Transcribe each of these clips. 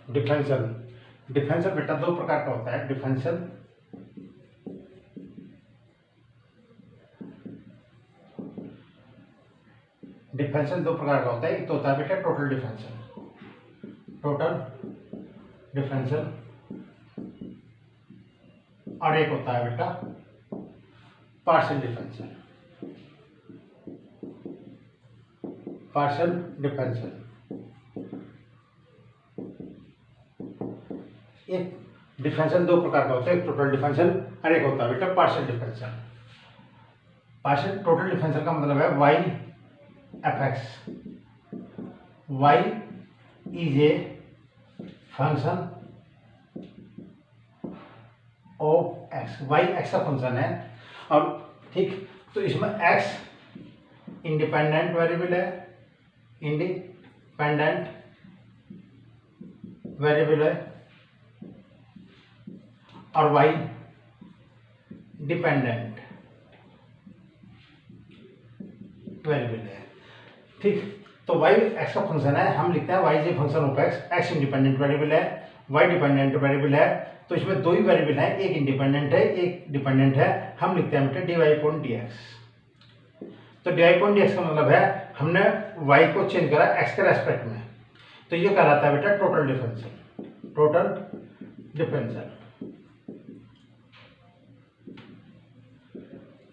Differential. Differential बेटा दो प्रकार का होता है। डिफरेंशियल दो प्रकार का होता है। एक तो होता है बेटा टोटल डिफरेंशियल और एक होता है बेटा पार्शियल डिफरेंशियल। एक डिफरेंशियल दो प्रकार का होता है, एक टोटल डिफरेंशियल और एक होता है बेटा पार्शियल डिफरेंशियल। टोटल डिफरेंशियल का मतलब है y f(x). y is a function of x। y x का फंक्शन है और ठीक, तो इसमें x इंडिपेंडेंट वेरिएबल है, और y डिपेंडेंट वेरिएबल है। ठीक, तो y x का फंक्शन है, हम लिखते हैं y is a function of x। x independent variable है, y डिपेंडेंट वेरिएबल है, तो इसमें दो ही वेरिएबल हैं, एक इंडिपेंडेंट है एक डिपेंडेंट है। हम लिखते हैं बेटा dy/dx। तो dy/dx का मतलब है हमने y को चेंज करा x के रेस्पेक्ट में, तो ये कहलाता है बेटा टोटल डिफरेंशियल।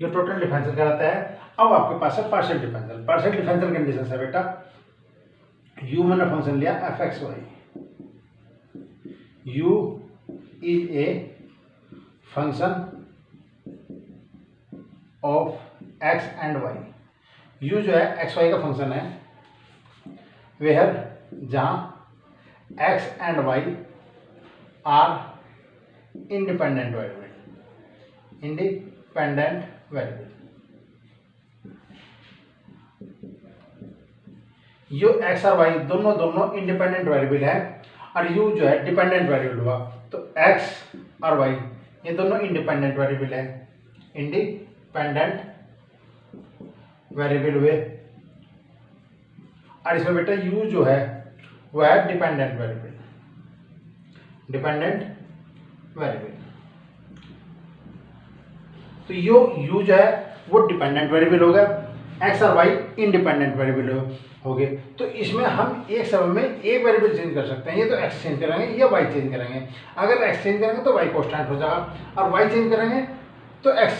ये टोटल डिफरेंशियल कहलाता है। अब आपके पास है पार्शियल डिफरेंशियल कंडीशन है बेटा। u मैंने फंक्शन लिया f(x,y). u is a function of x and y। u जो है x y का फंक्शन है, वेयर जहां x and y are independent variable. यो x और y दोनों इंडिपेंडेंट वेरिएबल है और u जो है डिपेंडेंट वेरिएबल हुआ, तो x और y ये दोनों इंडिपेंडेंट वेरिएबल है, हुए। और इसमें बेटा u जो है वह है डिपेंडेंट वेरिएबल। तो यो u जो है वो डिपेंडेंट वेरिएबल हो गया, x और y इंडिपेंडेंट वेरिएबल हो गए। तो इसमें हम एक समय में एक वेरिएबल चेंज कर सकते हैं, ये तो x चेंज करेंगे या y चेंज करेंगे। अगर x चेंज करेंगे तो y कांस्टेंट हो जाएगा और y चेंज करेंगे तो x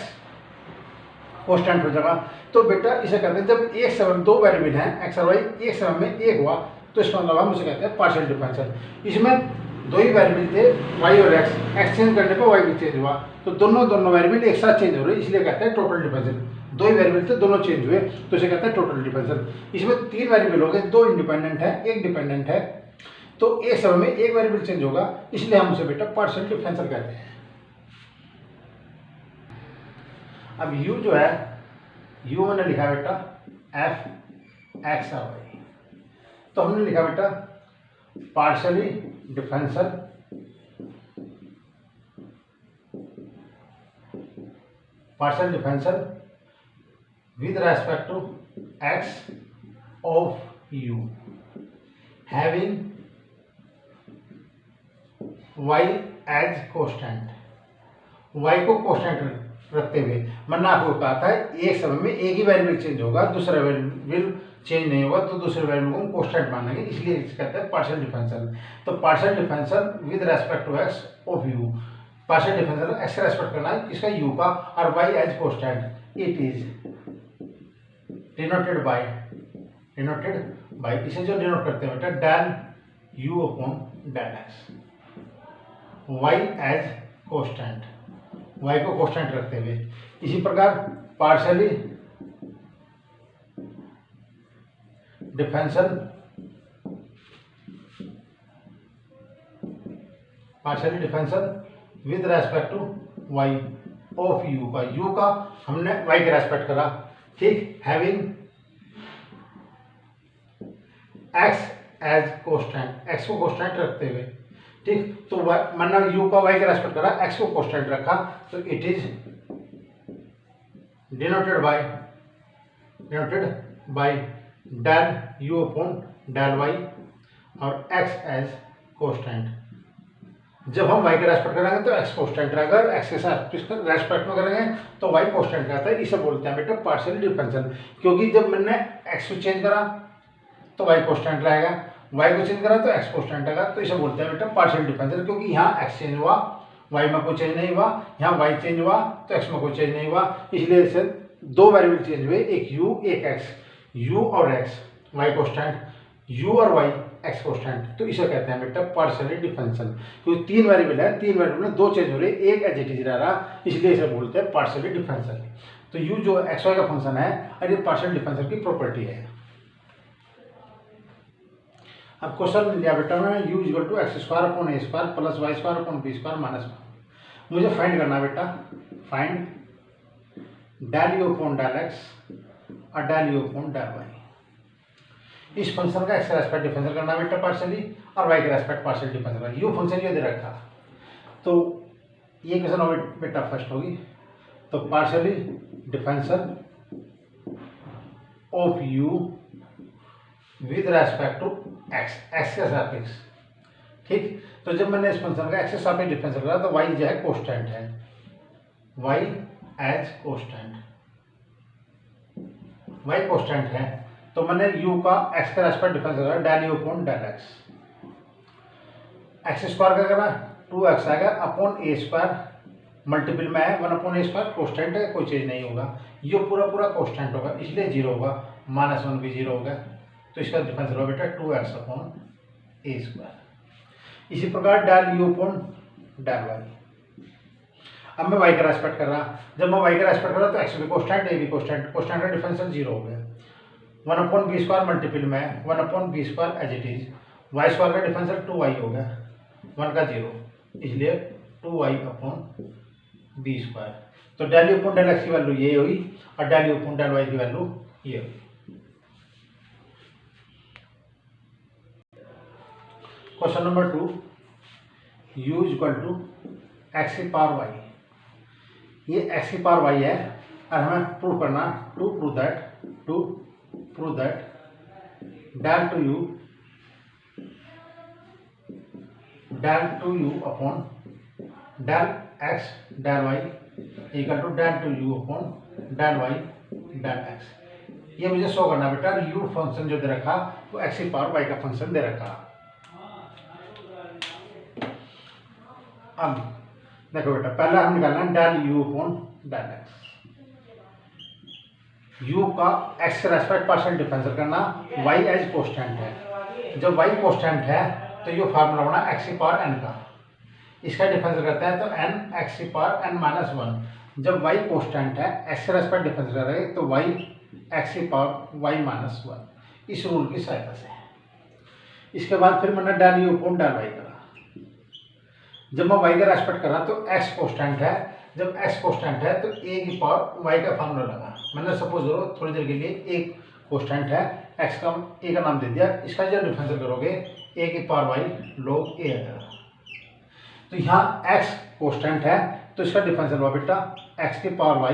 कांस्टेंट हो जाएगा। तो बेटा इसे कहते हैं जब एक समय दो वेरिएबल हैं x और y, एक समय में एक हुआ तो इसका मतलब हम उसे कहते हैं पार्शियल डिफरेंशियल। इसमें दो ही वेरिएबल थे y और x चेंज करने पर y भी चेंज हुआ, तो दोनों वेरिएबल एक साथ चेंज हो रहे, इसलिए कहते हैं टोटल डिफरेंशियल। दो ही वेरिएबल थे दोनों चेंज हुए तो इसे कहते हैं टोटल डिफरेंशियल। इसमें तीन वेरिएबल हो गए, दो इंडिपेंडेंट है एक डिपेंडेंट है, तो एक समय में एक वेरिएबल चेंज होगा, इसलिए हम उसे बेटा पार्शियल डिफरेंशियल कहते हैं। अब u जो है u मैंने लिखा बेटा f(x और y), तो हमने लिखा बेटा partially differential with respect to x of u having y as constant। y को कांस्टेंट रखते हुए, मैंने आपको कहा था एक समय में एक ही वेरिएबल चेंज होगा, दूसरा वेरिएबल चेंज नहीं होगा, तो दूसरे वेरिएबल को हम कांस्टेंट मानेंगे, इसलिए इसे कहते हैं पार्शियल डिफरेंशियल। तो partial differential with respect to x of u, partial differential x respect करना है इसका u का और y as constant. It is denoted by इसे जो डिनोट करते हैं बेटा del u upon del x। y as constant, y को कांस्टेंट रखते हुए। इसी प्रकार partially differential with respect to y of u का हमने y के रेस्पेक्ट करा, ठीक, having x as constant, x को कांस्टेंट रखते हुए, ठीक। तो मैंने u का y के रेस्पेक्ट करा, x को कांस्टेंट रखा, तो it is denoted by del u upon del y और x एज कोस्टेंट। जब हम y के रेस्पेक्ट करेंगे तो x कोस्टेंट रहेगा, अगर x के साथ रेस्पेक्ट में करेंगे तो y कोस्टेंट रहता है। इसे बोलते हैं बेटा पार्शियल डिफरेंशियल, क्योंकि जब मैंने x को चेंज करा तो y कोस्टेंट रहेगा, y को चेंज करा तो x कोस्टेंट रहेगा। तो इसे बोलते हैं बेटा पार्शियल डिफरेंशियल, क्योंकि यहाँ x चेंज हुआ, y में कोई चेंज नहीं हुआ, यहाँ y चेंज हुआ तो x में कोई चेंज नहीं हुआ, इसलिए इसे दो वेरिएबल चेंज हुए, एक u एक x, u और x y कोस्टेंट, u और y x कोस्टेंट। तो इसे कहते हैं बेटा पार्शियली डिफरेंशियल, क्योंकि तीन वेरिएबल है, तीन वेरिएबल में दो चेंज हो रहे, एक एज इट इज रह रहा, इसलिए इसे बोलते हैं पार्शियली डिफरेंशियल। तो u जो एक्स वाई का फंक्शन है और ये पार्शियल डिफरेंशियल की प्रॉपर्टी है। अब क्वेश्चन मिल गया बेटा में u equal to x square upon a square plus y square upon b square minus 1। मुझे फाइंड करना बेटा, find del u upon del x और del u upon del y. इस फंक्शन का एक्स रेस्पेक्ट डिफरेंशियल करना बेटा partially, और y के रेस्पेक्ट पार्शियल डिफरेंशियल करना। यू फंक्शन ये दे रखा, तो ये क्वेश्चन हो बेटा फर्स्ट होगी, तो partially differential of u with respect to x, x के सापेक्ष। ठीक, तो जब मैंने इस फंक्शन का एक्स के सापेक्ष डिफरेंशियल करा तो वाई जो है कोस्टेंट है, y as constant, y constant है, तो मैंने u का x का रेस्पेक्ट डिफरेंस करा del u upon del x, x square का करा 2x आएगा अपॉन ए स्क्वायर, मल्टीपल में है 1 अपॉन ए स्क्वायर, कोस्टेंट है, कोई चीज नहीं होगा, ये पूरा पूरा कोस्टेंट होगा इसलिए जीरो होगा, -1 भी जीरो होगा, तो इसका डिफरेंस होगा बेटा 2x अपॉन ए स्क्वायर। इसी प्रकार del u upon del y। अब मैं y का रेस्पेक्ट कर रहा, जब मैं y का रेस्पेक्ट कर रहा तो x भी कोस्टेंट, ए भी कोस्टेंट, कोस्टेंट का डिफरेंशियल जीरो हो गया, 1 अपॉन बी स्क्वायर मल्टीपल में 1 upon b square as it is, y square का डिफरेंशियल 2y हो गया, 1 का जीरो, इसलिए 2y अपॉन बी स्क्वायर। तो del u upon del x की वैल्यू ये हुई और del u upon del y की वैल्यू ये हुई। Question number 2, u equal to x की पावर वाई, ये एक्स की पावर वाई है और हमें प्रूव करना, to prove that del to u upon del x del y equal to del to u upon del y del x। ये मुझे show करना बेटा, u फंक्शन जो दे रखा वो x की पावर y का फंक्शन दे रखा। अब देखो बेटा, पहला हम निकालना del u upon del x, u का x के रेस्पेक्ट पार्शियल डिफरेंशियल करना, y एज कोस्टेंट है, जब y कोस्टेंट है तो ये फार्मूला बना x की पावर n का, इसका डिफरेंशियल करते हैं तो n x की पावर n माइनस 1, जब y कोस्टेंट है x के रेस्पेक्ट डिफरेंशियल करेंगे तो y x की पावर y माइनस 1, इस रूल की सहायता से। इसके बाद फिर मैंने del u upon del y करा, जब मैं y का रेस्पेक्ट करा तो x कोस्टेंट है, जब x कोस्टेंट है तो a की पावर y का फार्मूला लगा, मैंने सपोज करो थोड़ी देर के लिए एक कोस्टेंट है x का, a का नाम दे दिया, इसका जब डिफरेंशियल करोगे a की पावर y log a आएगा, तो यहाँ x कोस्टेंट है तो इसका डिफरेंशियल हुआ बेटा x की power y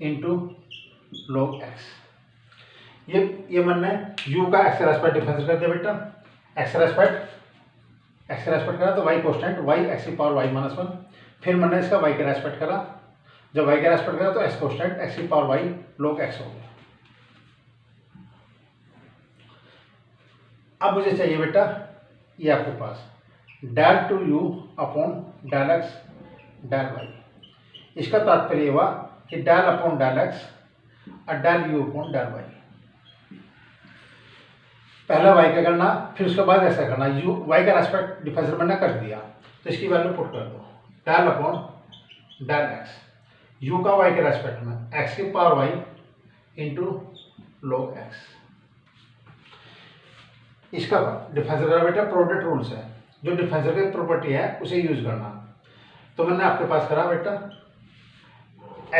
into log x। ये मैंने u का x के रेस्पेक्ट डिफरेंशियल कर दिया बेटा, x के रेस्पेक्ट करा तो y कोस्टेंट y x की पावर y माइनस 1, फिर मैंने इसका y के रेस्पेक्ट करा, जब y के रेस्पेक्ट करा तो x कोस्टेंट x की पावर y log x हो गया। अब मुझे चाहिए बेटा ये आपके पास del two u upon del x del y, इसका तात्पर्य हुआ कि डेल अपॉन डेल एक्स और del u upon del y, पहला y का करना फिर उसके बाद ऐसा करना, u y का रेस्पेक्ट डिफरेंशियल मैंने कर दिया तो इसकी वैल्यू पुट कर दो, del upon del x, u का y के रेस्पेक्ट में x की power y into log x, इसका डिफरेंशियल करना बेटा प्रोडक्ट रूल से, जो डिफरेंशियल की प्रॉपर्टी है उसे यूज करना। तो मैंने आपके पास करा बेटा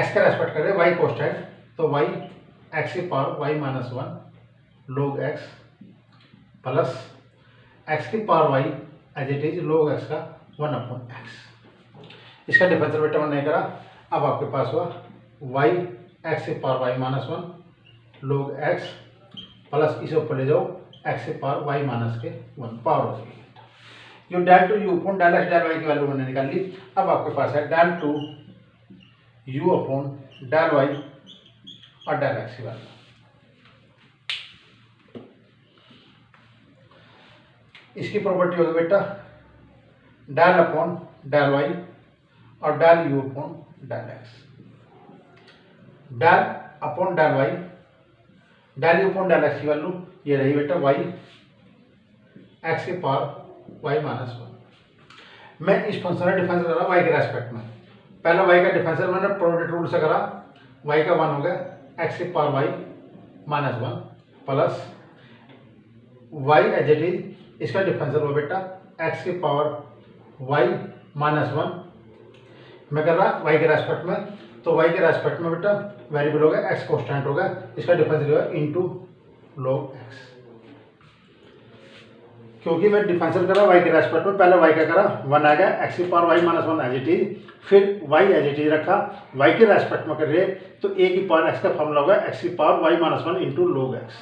x का रेस्पेक्ट करे y कोस्टेंट, तो y x की power y minus 1 log x plus x की power y as it is log x का 1 अपॉन x, इसका डिफरेंशियल बेटा मैंने करा। अब आपके पास हुआ y x की power y minus 1 log x plus इसे ऊपर ले जाओ x की पावर y माइनस के 1 पावर हो गई। जो del two u upon del x del y की वैल्यू मैंने निकाल ली। अब आपके पास है del two u upon del y और डेल एक्स की वैल्यू। इसकी प्रॉपर्टी होगी बेटा डेल अपॉन डेल वाई और del u upon del x. Del upon del y del u upon del x की वैल्यू ये रही बेटा वाई एक्स के पावर वाई माइनस वन। मैं इस फंक्शन का डिफरेंशियल कर रहा वाई के रेस्पेक्ट में। पहला वाई का डिफरेंशियल मैंने प्रोडक्ट रूल से करा, वाई का वन हो गया एक्स के power y minus one plus y as it is, इसका डिफरेंशियल हो बेटा एक्स के पावर वाई माइनस वन। मैं कर रहा वाई के रेस्पेक्ट में, तो वाई के रेस्पेक्ट में बेटा वेरिएबल होगा एक्स कांस्टेंट होगा, इसका डिफरेंशियल होगा इनटू log एक्स। क्योंकि मैं डिफरेंशियल कर रहा वाई के रेस्पेक्ट में, पहले वाई का करा वन आ गया एक्स की power y minus one as it is, फिर वाई एज इट इज रखा, वाई के रेस्पेक्ट में कर रहे तो ए की पावर एक्स का फॉर्मूला होगा एक्स की power y minus one into log x.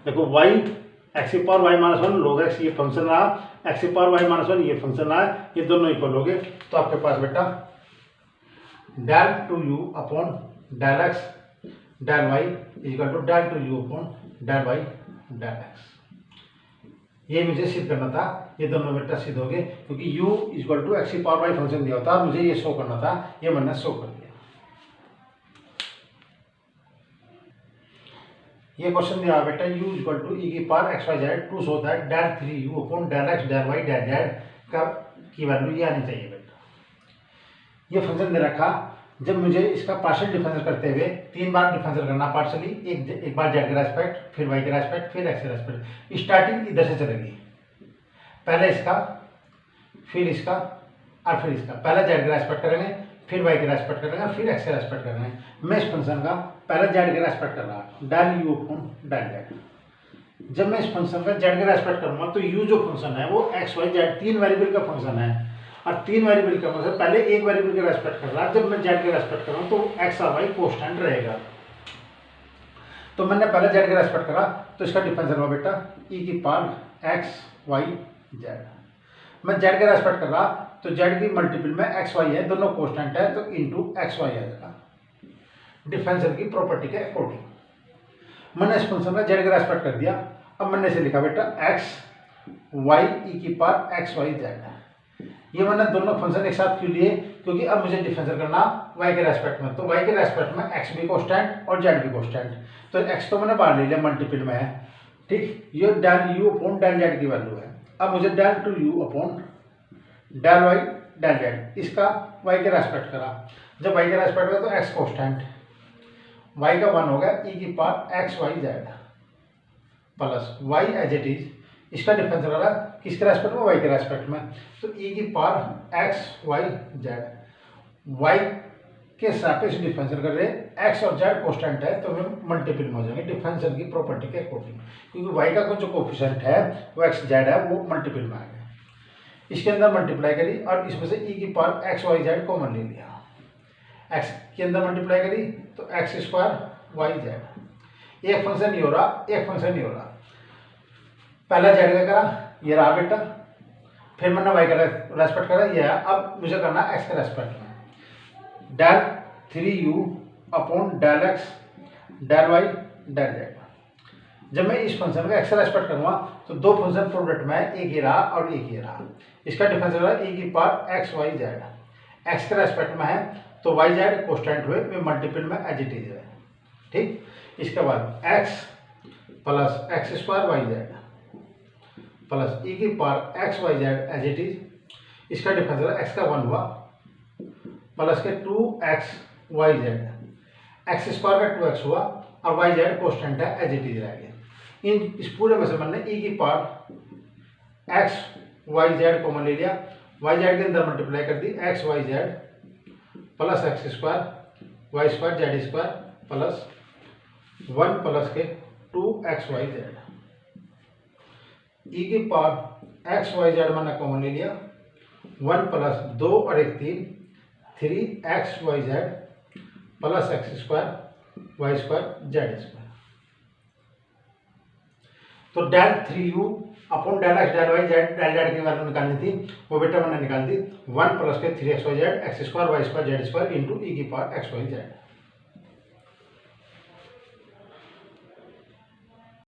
देखो वाई एक्स की power y minus one log x ये फंक्शन रहा, एक्स की पावर वाई माइनस वन ये फंक्शन रहा, ये दोनों इक्वल हो गए। तो आपके पास बेटा del two u upon del x del y equal to del two u upon del y del x. ये मुझे सिद्ध करना था, ये दोनों बेटा सिद्ध हो गए क्योंकि u इक्वल टू एक्स की पावर वाई फंक्शन दिया होता, मुझे ये शो करना था, ये मैंने शो कर दिया। ये क्वेश्चन दिया बेटा u इक्वल टू ई की power x y z to so that del three u upon del x del y del z का की वैल्यू ये आनी चाहिए बेटा। ये फंक्शन दे रखा, जब मुझे इसका पार्शियल डिफरेंशियल करते हुए तीन बार डिफरेंशियल करना पार्शियली, एक बार जेड के रेस्पेक्ट, फिर वाई के रेस्पेक्ट, फिर एक्स के रेस्पेक्ट। स्टार्टिंग इधर से चलेगी, पहले इसका, फिर इसका और फिर इसका। पहले जेड के रेस्पेक्ट करेंगे, फिर वाई के रेस्पेक्ट करेंगे, फिर एक्स के रेस्पेक्ट करेंगे। मैं इस फंक्शन का पहले जेड के रेस्पेक्ट कर रहा del u upon del z. जब मैं इस फंक्शन का जेड के रेस्पेक्ट करूंगा तो यू जो फंक्शन है वो एक्स वाई जेड तीन वेरिएबल का फंक्शन है, और तीन वेरिएबल का मतलब पहले एक वेरिएबल के रेस्पेक्ट कर रहा है। जब मैं जेड के रेस्पेक्ट कर रहा हूँ तो एक्स और वाई कांस्टेंट रहेगा। तो मैंने पहले जेड के रेस्पेक्ट करा तो इसका डिफरेंशियल हुआ बेटा ई की पावर एक्स वाई जेड। मैं जेड के रेस्पेक्ट कर रहा तो जेड की मल्टीपल में एक्स वाई है, दोनों कांस्टेंट है तो इनटू एक्स वाई आ जाएगा डिफरेंशियल की प्रॉपर्टी के अकॉर्डिंग। मैंने इस फंक्शन का जेड के रेस्पेक्ट कर दिया। अब मैंने इसे लिखा बेटा एक्स वाई ई की पावर एक्स वाई जेड। ये मैंने दोनों फंक्शन एक साथ क्यों लिए, क्योंकि अब मुझे डिफरेंशियल करना y के रेस्पेक्ट में, तो y के रेस्पेक्ट में x भी कांस्टेंट और z भी कांस्टेंट। तो x तो मैंने बाहर ले लिया, मल्टीपल में है, ठीक। ये del u upon del z की वैल्यू है। अब मुझे del two u upon del y del z, इसका y के रेस्पेक्ट करा। जब y के रेस्पेक्ट करा तो x कांस्टेंट, y का वन हो गया e की power x y z plus y as it is, इसका डिफरेंशियल रहा किसके रेस्पेक्ट में, वाई के रेस्पेक्ट में। तो e की power x y z, y के सापेक्ष डिफरेंशियल कर रहे, एक्स और जेड कांस्टेंट है तो वे मल्टीपल में हो जाएंगे डिफरेंशियल की प्रॉपर्टी के अकॉर्डिंग, क्योंकि वाई का जो कोफिशिएंट है वो एक्स जेड है वो मल्टीपल में आ गया। इसके अंदर मल्टीप्लाई करी और इसमें से e की power x y z common ले लिया, एक्स के अंदर मल्टीप्लाई करी तो एक्स स्क्वायर वाई जेड। एक फंक्शन नहीं हो रहा, एक फंक्शन नहीं हो रहा। पहला जेड का करा, ये रहा बेटा, फिर मैंने वाई का रेस्पेक्ट करा, ये है। अब मुझे करना एक्स के रेस्पेक्ट में del three u upon del x del y del z. जब मैं इस फंक्शन का एक्स का रेस्पेक्ट करूँगा तो दो फंक्शन प्रोडक्ट में एक ये रहा और एक ये रहा, इसका डिफरेंशियल रहा e की power x y z. X के रेस्पेक्ट में है तो वाई जेड कांस्टेंट हुए, वे मल्टीपल में एज इट इज है, ठीक। इसके बाद x plus x square y z plus e की power x y z as it is, इसका डिफरेंशियल एक्स का वन हुआ प्लस के two x y z, x square का टू एक्स हुआ और वाई जेड कांस्टेंट है एज इट इज रह गया। इन इस पूरे में से मैंने ई की power x y z common ले लिया, वाई जेड के अंदर मल्टीप्लाई कर दी x y z plus x square y square z square plus one plus के two x y z. E की पावर एक्स वाई जेड मैंने कॉमन ले लिया, वन प्लस दो और एक तीन, three x y z plus x square y square z square. तो del three u upon del x del y z del z की वैल्यू निकालनी थी, वो बेटा मैंने निकाल दी 1 प्लस के 3 x y z x square y square z square into e की पावर एक्स वाई जेड।